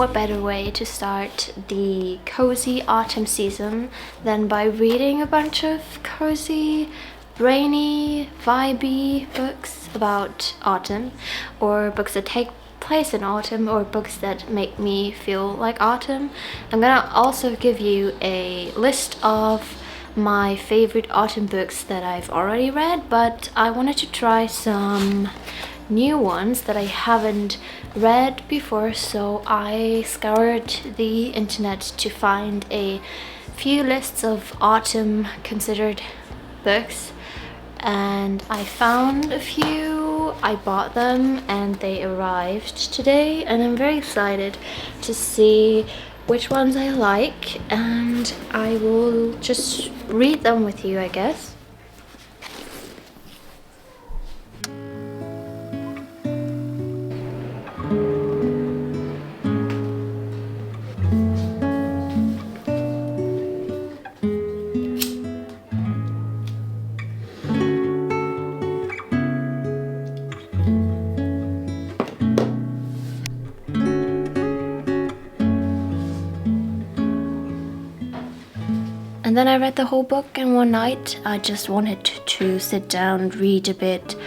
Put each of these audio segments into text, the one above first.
what better way to start the cozy autumn season than by reading a bunch of cozy, brainy, vibey books about autumn, or books that take place in autumn, or books that make me feel like autumn. I'm gonna also give you a list of my favorite autumn books that I've already read, but I wanted to try some new ones that I haven't read before, so I scoured the internet to find a few lists of autumn considered books, and I found a few. I bought them and they arrived today, and I'm very excited to see which ones I like, and I will just read them with you, I guess. And then I read the whole book in one night. I just wanted to sit down, read a bit,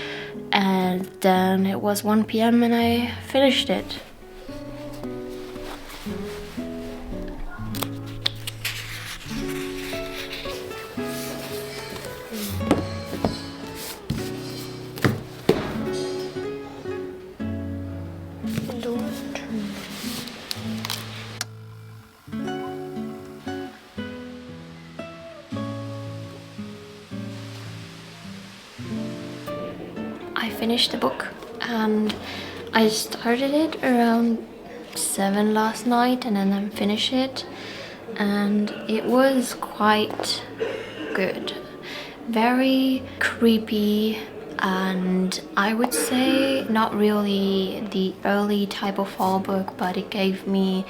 and then it was 1 p.m. and I finished it. I finished the book and I started it around 7 last night, and then I finished it, and it was quite good. Very creepy, and I would say not really the early type of fall book, but it gave me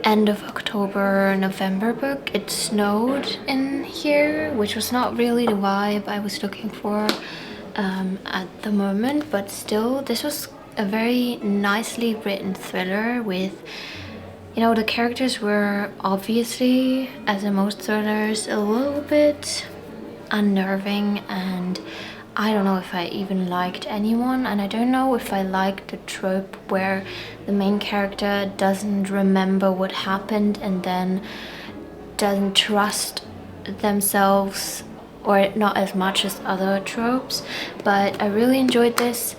end of October, November book. It snowed in here, which was not really the vibe I was looking for at the moment, but still this was a very nicely written thriller with, you know, the characters were obviously, as in most thrillers, a little bit unnerving, and I don't know if I even liked anyone, and I don't know if I liked the trope where the main character doesn't remember what happened and then doesn't trust themselves, or not as much as other tropes. But I really enjoyed this,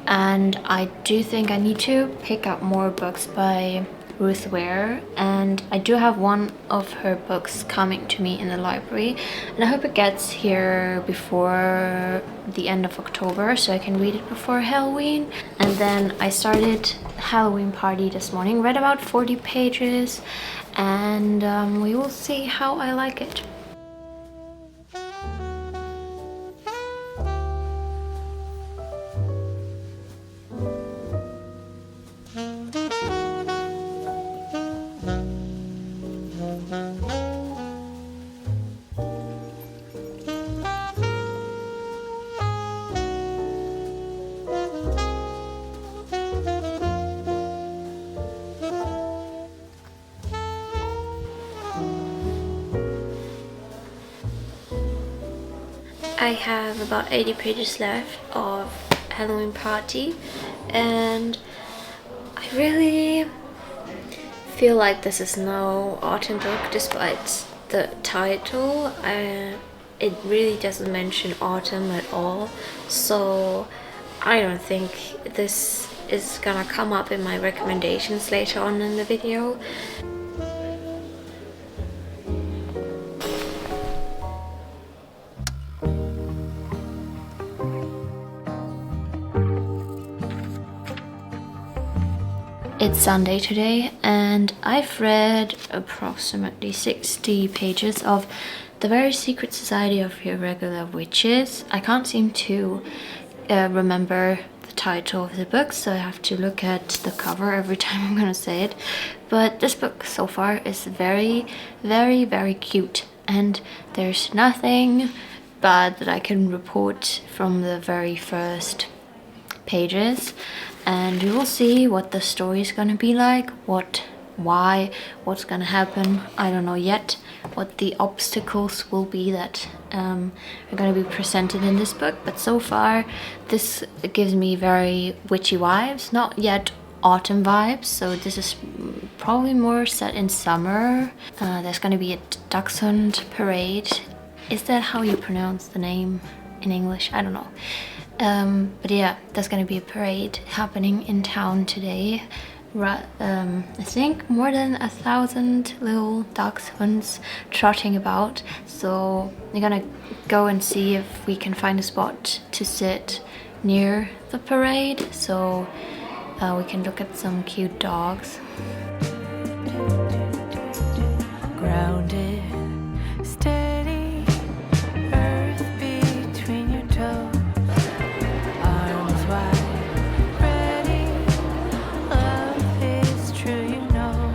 and I do think I need to pick up more books by Ruth Ware, and I do have one of her books coming to me in the library, and I hope it gets here before the end of October so I can read it before Halloween. And then I started Halloween Party this morning, read about 40 pages, and we will see how I like it. I have about 80 pages left of Halloween Party, and I really feel like this is no autumn book despite the title. It really doesn't mention autumn at all, so I don't think this is gonna come up in my recommendations later on in the video. It's Sunday today, and I've read approximately 60 pages of The Very Secret Society of Irregular Witches. I can't seem to remember the title of the book, so I have to look at the cover every time I'm gonna say it. But this book so far is very, very, very cute, and there's nothing bad that I can report from the very first pages. And we will see what the story is gonna be like, what why, what's gonna happen. I don't know yet what the obstacles will be that are gonna be presented in this book, but so far this gives me very witchy vibes, not yet autumn vibes, so this is probably more set in summer. There's gonna be a dachshund parade. Is that how you pronounce the name in English? I don't know. But yeah, there's gonna be a parade happening in town today. I think more than 1,000 little dachshunds trotting about. So we're gonna go and see if we can find a spot to sit near the parade, so we can look at some cute dogs. Grounded, steady, earth between your toes, arms wide, ready, love is true, you know.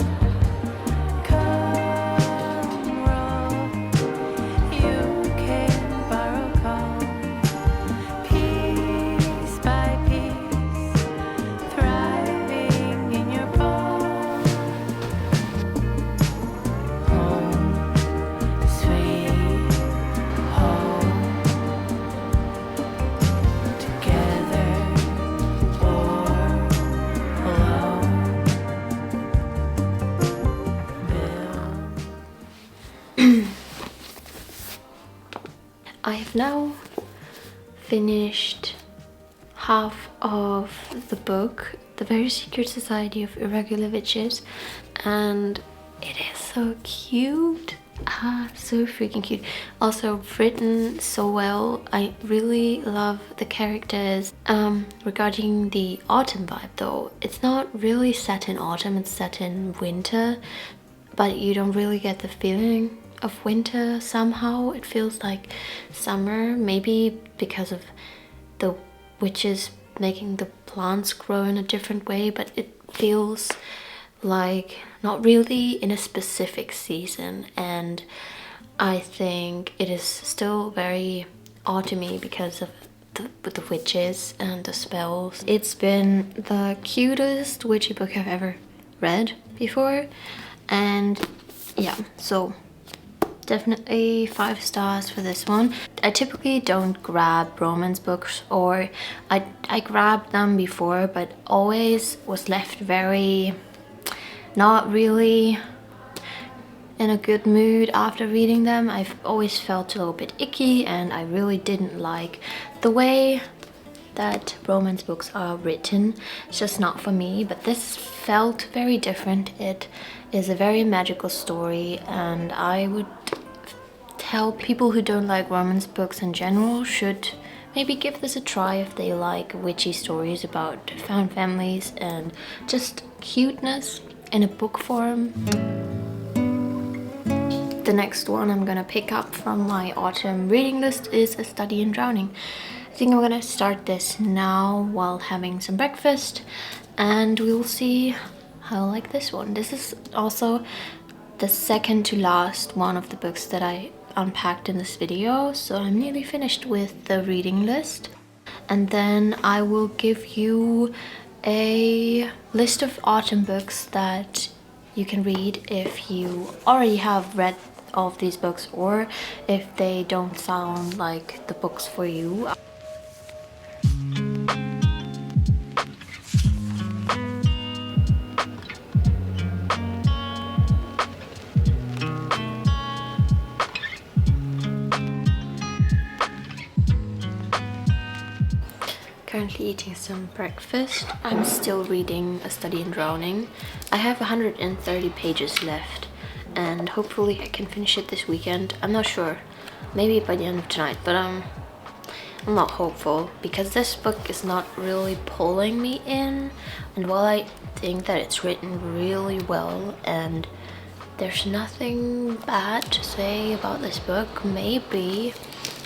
Come roll, you can borrow calm, piece by piece, thriving in your palm. Home, sweet home, together or alone. I have now finished half of the book, The Very Secret Society of Irregular Witches, and it is so cute. So freaking cute. Also written so well. I really love the characters. Regarding the autumn vibe though, it's not really set in autumn, it's set in winter, but you don't really get the feeling of winter somehow. It feels like summer, maybe because of the witches making the plants grow in a different way, but it feels like not really in a specific season, and I think it is still very autumny because of the witches and the spells. It's been the cutest witchy book I've ever read before, and yeah, so definitely 5 stars for this one. I typically don't grab romance books, or I grabbed them before, but always was left very not really in a good mood after reading them. I've always felt a little bit icky, and I really didn't like the way that romance books are written. It's just not for me, but this felt very different. It is a very magical story, and I would tell people who don't like romance books in general should maybe give this a try if they like witchy stories about found families and just cuteness in a book form. The next one I'm gonna pick up from my autumn reading list is A Study in Drowning. I think I'm gonna start this now while having some breakfast, and we'll see how I like this one. This is also the second to last one of the books that I unpacked in this video, so I'm nearly finished with the reading list, and then I will give you a list of autumn books that you can read if you already have read all of these books, or if they don't sound like the books for you. Currently eating some breakfast. I'm still reading A Study in Drowning. I have 130 pages left, and hopefully I can finish it this weekend. I'm not sure, maybe by the end of tonight, but I'm not hopeful because this book is not really pulling me in, and while I think that it's written really well and there's nothing bad to say about this book, maybe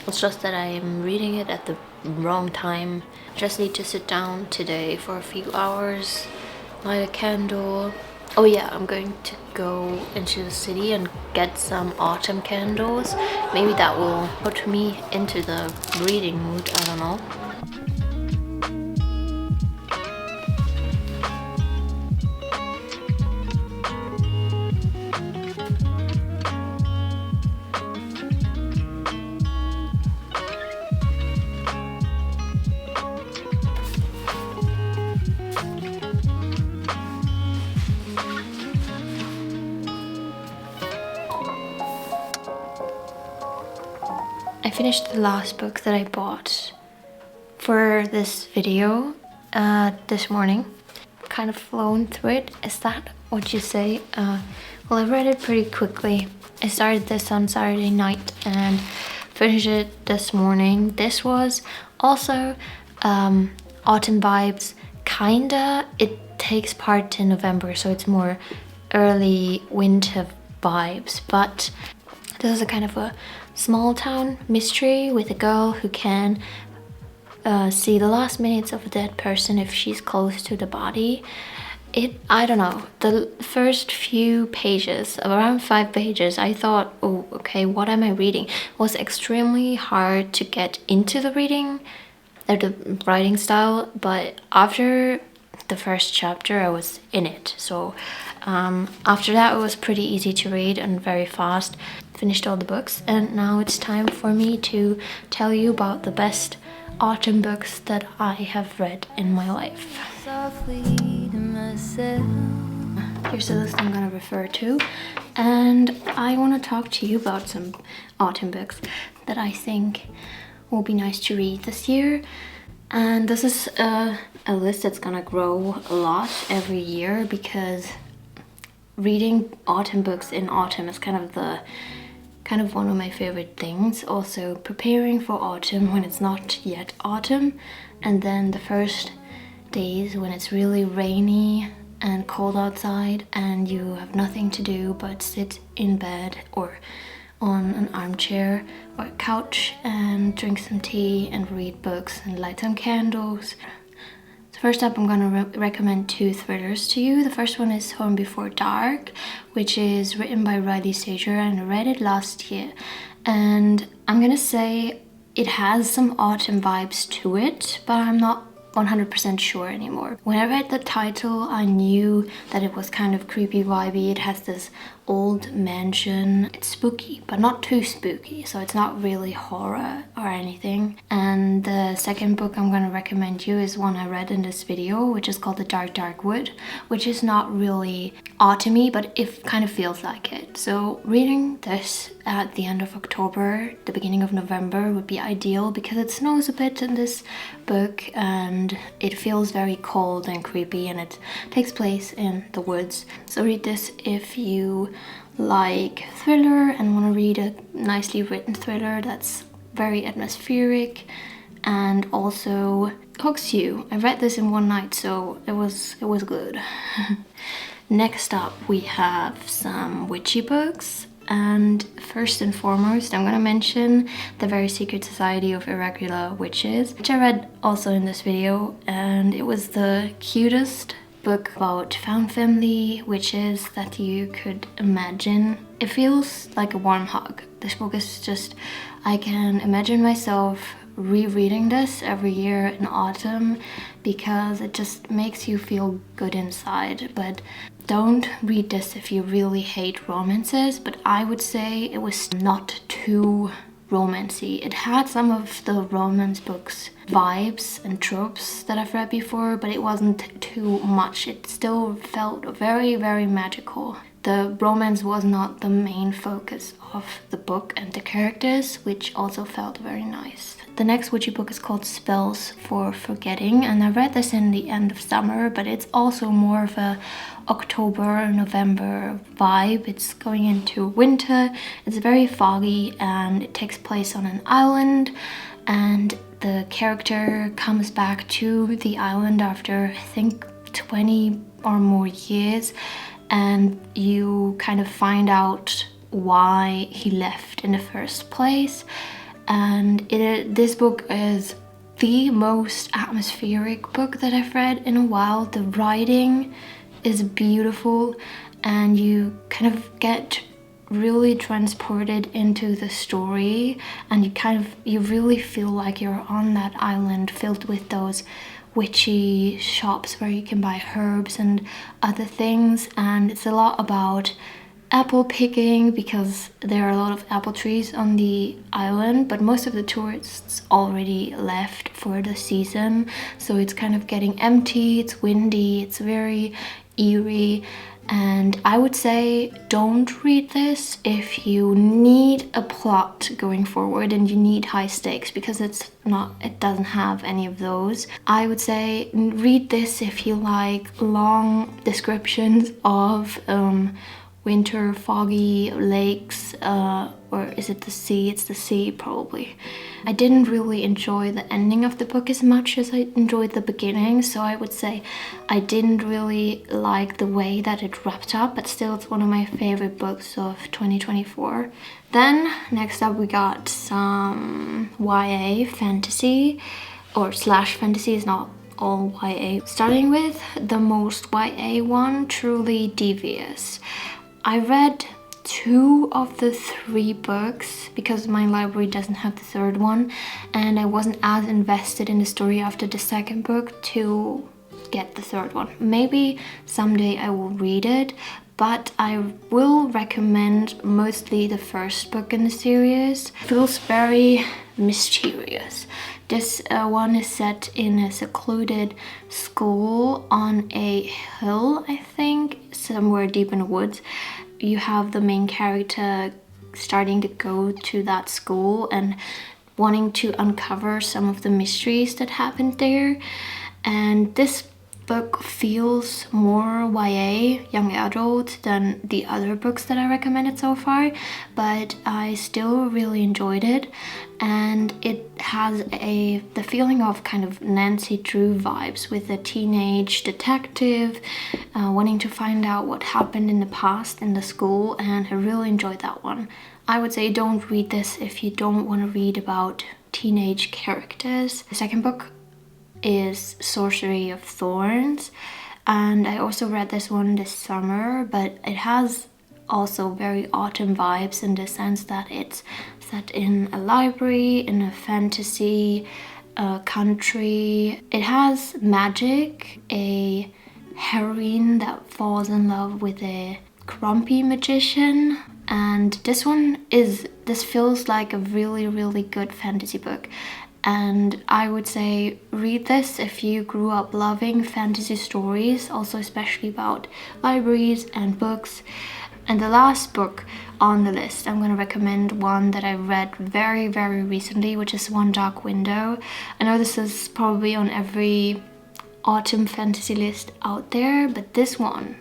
it's just that I am reading it at the wrong time. I just need to sit down today for a few hours, light a candle. Oh yeah, I'm going to go into the city and get some autumn candles. Maybe that will put me into the reading mood, I don't know. finished the last book that I bought for this video this morning. Kind of flown through it. Is that what you say? Well, I read it pretty quickly. I started this on Saturday night and finished it this morning. This was also autumn vibes, kinda. It takes part in November, so it's more early winter vibes, but this is a kind of a small town mystery with a girl who can see the last minutes of a dead person if she's close to the body. I don't know, the first few pages, around 5 pages, I thought, oh, okay, what am I reading? It was extremely hard to get into the reading, the writing style, but after the first chapter I was in it. So after that it was pretty easy to read and very fast. Finished all the books, and now it's time for me to tell you about the best autumn books that I have read in my life. Here's the list I'm gonna refer to, and I want to talk to you about some autumn books that I think will be nice to read this year. And this is a list that's gonna grow a lot every year, because reading autumn books in autumn is kind of one of my favorite things. Also preparing for autumn when it's not yet autumn, and then the first days when it's really rainy and cold outside and you have nothing to do but sit in bed or on an armchair or a couch and drink some tea and read books and light some candles. So first up, I'm gonna recommend 2 thrillers to you. The first one is Home Before Dark, which is written by Riley Sager, and I read it last year. And I'm gonna say it has some autumn vibes to it, but I'm not 100% sure anymore. When I read the title, I knew that it was kind of creepy vibey. It has this old mansion. It's spooky, but not too spooky, so it's not really horror or anything. And the second book I'm gonna recommend you is one I read in this video, which is called The Dark Dark Wood, which is not really autumny, but it kind of feels like it. So reading this at the end of October, the beginning of November would be ideal, because it snows a bit in this book and it feels very cold and creepy, and it takes place in the woods. So read this if you like thriller and want to read a nicely written thriller that's very atmospheric and also hooks you. I read this in one night, so it was good. Next up, we have some witchy books. And first and foremost, I'm gonna mention The Very Secret Society of Irregular Witches, which I read also in this video, and it was the cutest book about found family witches that you could imagine. It feels like a warm hug. This book is just, I can imagine myself rereading this every year in autumn, because it just makes you feel good inside. But don't read this if you really hate romances, but I would say it was not too romancy. It had some of the romance books vibes and tropes that I've read before, but it wasn't too much. It still felt very, very magical. The romance was not the main focus of the book and the characters, which also felt very nice. The next witchy book is called Spells for Forgetting, and I read this in the end of summer, but it's also more of a October, November vibe. It's going into winter, it's very foggy, and it takes place on an island, and the character comes back to the island after, I think, 20 or more years, and you kind of find out why he left in the first place. And this book is the most atmospheric book that I've read in a while. The writing is beautiful, and you kind of get really transported into the story, and you really feel like you're on that island filled with those witchy shops where you can buy herbs and other things. And it's a lot about apple picking, because there are a lot of apple trees on the island, but most of the tourists already left for the season, so it's kind of getting empty, it's windy, it's very eerie, And I would say don't read this if you need a plot going forward and you need high stakes, because it doesn't have any of those. I would say read this if you like long descriptions of winter foggy lakes, or is it the sea? It's the sea probably. I didn't really enjoy the ending of the book as much as I enjoyed the beginning, so I would say I didn't really like the way that it wrapped up, but still it's one of my favorite books of 2024. Then next up we got some YA fantasy, or slash fantasy, is not all YA. Starting with the most YA one, truly Devious. I read 2 of the 3 books because my library doesn't have the 3rd one, and I wasn't as invested in the story after the 2nd book to get the 3rd one. Maybe someday I will read it, but I will recommend mostly the 1st book in the series. It feels very mysterious. This one is set in a secluded school on a hill, I think, somewhere deep in the woods. You have the main character starting to go to that school and wanting to uncover some of the mysteries that happened there. And this book feels more YA, young adult, than the other books that I recommended so far, but I still really enjoyed it, and it has the feeling of kind of Nancy Drew vibes, with a teenage detective wanting to find out what happened in the past in the school, and I really enjoyed that one. I would say don't read this if you don't want to read about teenage characters. The 2nd book is Sorcery of Thorns, and I also read this one this summer, but it has also very autumn vibes in the sense that it's set in a library, in a fantasy country. It has magic, a heroine that falls in love with a grumpy magician, and this feels like a really good fantasy book. And I would say read this if you grew up loving fantasy stories, also especially about libraries and books. And the last book on the list, I'm going to recommend one that I read very recently, which is One Dark Window. I know this is probably on every autumn fantasy list out there, but this one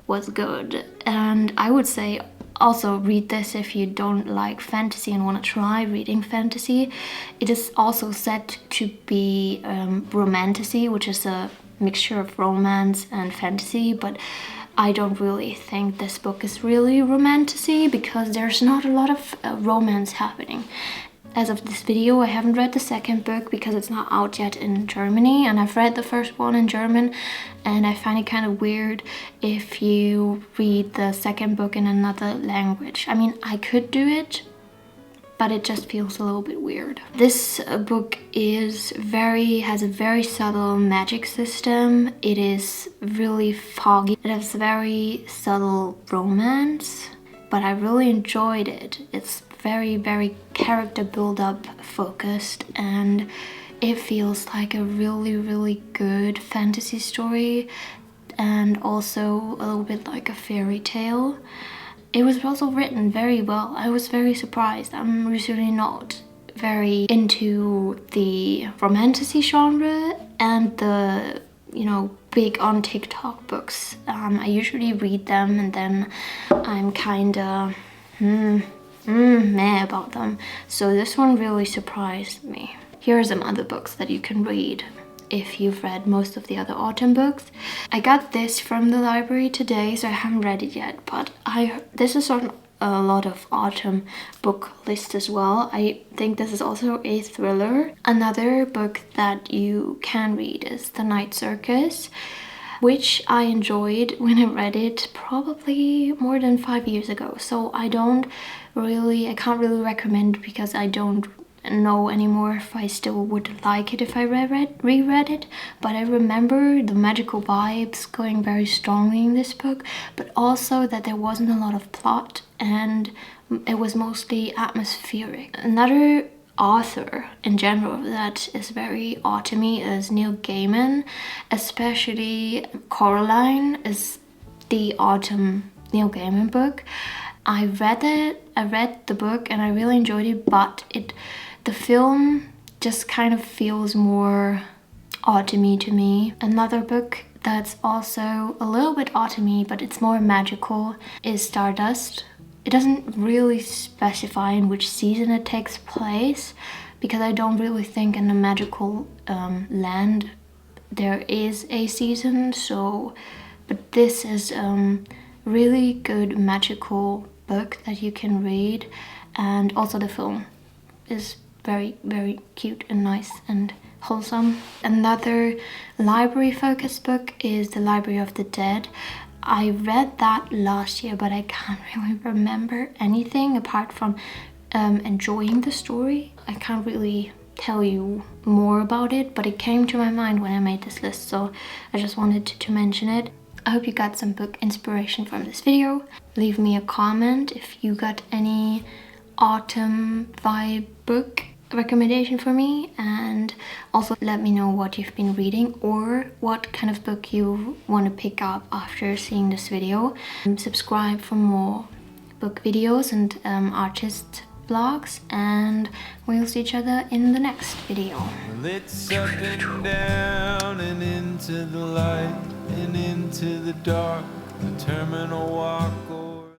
was good. And I would say also read this if you don't like fantasy and want to try reading fantasy. It is also set to be romantasy, which is a mixture of romance and fantasy, but I don't really think this book is really romantasy because there's not a lot of romance happening. As of this video, I haven't read the 2nd book because it's not out yet in Germany, and I've read the 1st one in German, and I find it kind of weird if you read the 2nd book in another language. I mean, I could do it, but it just feels a little bit weird. This book has a very subtle magic system. It is really foggy. It has very subtle romance, but I really enjoyed it. It's very character build-up focused, and it feels like a really good fantasy story, and also a little bit like a fairy tale. It was also written very well. I was very surprised. I'm usually not very into the romantasy genre and the, big on TikTok books. I usually read them and then I'm kinda meh about them. So this one really surprised me. Here are some other books that you can read if you've read most of the other autumn books. I got this from the library today, so I haven't read it yet, but this is on a lot of autumn book lists as well. I think this is also a thriller. Another book that you can read is The Night Circus, which I enjoyed when I read it probably more than 5 years ago. So I can't really recommend because I don't know anymore if I still would like it if I reread it, but I remember the magical vibes going very strongly in this book, but also that there wasn't a lot of plot and it was mostly atmospheric. Another author in general that is very autumny is Neil Gaiman, especially Coraline is the Autumn Neil Gaiman book. I read the book and I really enjoyed it, but the film just kind of feels more autumny to me. Another book that's also a little bit autumny, but it's more magical, is Stardust. It doesn't really specify in which season it takes place, because I don't really think in a magical land there is a season. So, but this is really good magical book that you can read, and also the film is very, very cute and nice and wholesome. Another library focused book is The Library of the Dead. I read that last year, but I can't really remember anything apart from enjoying the story. I can't really tell you more about it, but it came to my mind when I made this list, so I just wanted to mention it. I hope you got some book inspiration from this video. Leave me a comment if you got any autumn vibe book recommendation for me, and also let me know what you've been reading or what kind of book you want to pick up after seeing this video. Subscribe for more book videos and artist vlogs, and we'll see each other in the next video. Well, it's up and down and into the light and into the dark, the terminal walk.